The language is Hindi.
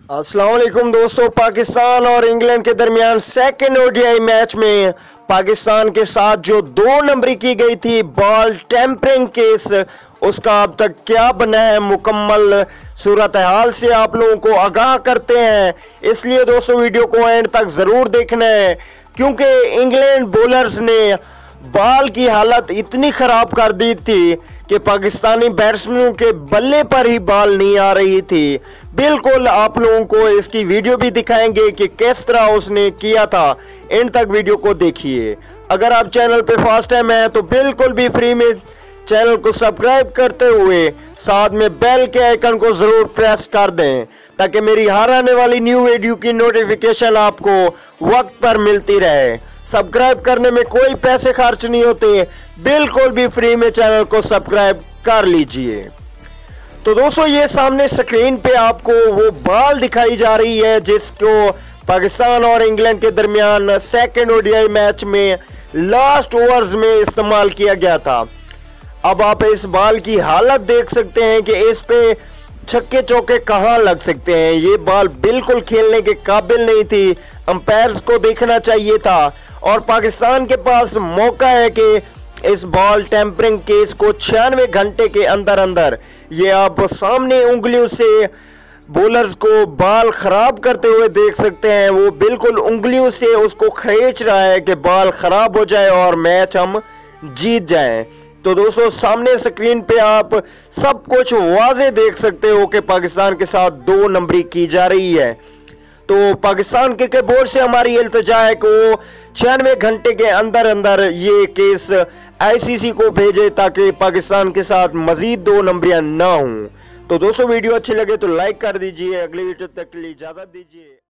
अस्सलाम वालेकुम दोस्तों। पाकिस्तान और इंग्लैंड के दरमियान सेकेंड ओडीआई मैच में पाकिस्तान के साथ जो 2 नंबरी की गई थी बॉल टेम्परिंग केस, उसका अब तक क्या बना है मुकम्मल सूरत हाल से आप लोगों को आगाह करते हैं। इसलिए दोस्तों वीडियो को एंड तक ज़रूर देखना है, क्योंकि इंग्लैंड बॉलर्स ने बॉल की हालत इतनी ख़राब कर दी थी कि पाकिस्तानी बैट्समैनों के बल्ले पर ही बॉल नहीं आ रही थी। बिल्कुल आप लोगों को इसकी वीडियो भी दिखाएंगे कि किस तरह उसने किया था। एंड तक वीडियो को देखिए। अगर आप चैनल पे फर्स्ट टाइम हैं तो बिल्कुल भी फ्री में चैनल को सब्सक्राइब करते हुए साथ में बेल के आइकन को जरूर प्रेस कर दें, ताकि मेरी हर आने वाली न्यू वीडियो की नोटिफिकेशन आपको वक्त पर मिलती रहे। सब्सक्राइब करने में कोई पैसे खर्च नहीं होते, बिल्कुल भी फ्री में चैनल को सब्सक्राइब कर लीजिए। तो दोस्तों ये सामने स्क्रीन पे आपको वो बॉल दिखाई जा रही है जिसको पाकिस्तान और इंग्लैंड के दरमियान सेकेंड ओडीआई मैच में लास्ट ओवर्स में इस्तेमाल किया गया था। अब आप इस बॉल की हालत देख सकते हैं कि इस पे छक्के चौके कहां लग सकते हैं। ये बॉल बिल्कुल खेलने के काबिल नहीं थी, अंपायर्स को देखना चाहिए था। और पाकिस्तान के पास मौका है कि इस बॉल टेम्परिंग केस को 96 घंटे के अंदर अंदर, ये आप सामने उंगलियों से बॉलर्स को बॉल खराब करते हुए देख सकते हैं। वो बिल्कुल उंगलियों से उसको खींच रहा है कि बॉल खराब हो जाए और मैच हम जीत जाएं। तो दोस्तों सामने स्क्रीन पे आप सब कुछ वाज़े देख सकते हो कि पाकिस्तान के साथ 2 नंबरी की जा रही है। तो पाकिस्तान क्रिकेट बोर्ड से हमारी इल्तिजा है कि वो 96 घंटे के अंदर अंदर ये केस आईसीसी को भेजे, ताकि पाकिस्तान के साथ मजीद 2 नंबरियां ना हों। तो दोस्तों वीडियो अच्छी लगे तो लाइक कर दीजिए। अगली वीडियो तक के लिए इजाजत दीजिए।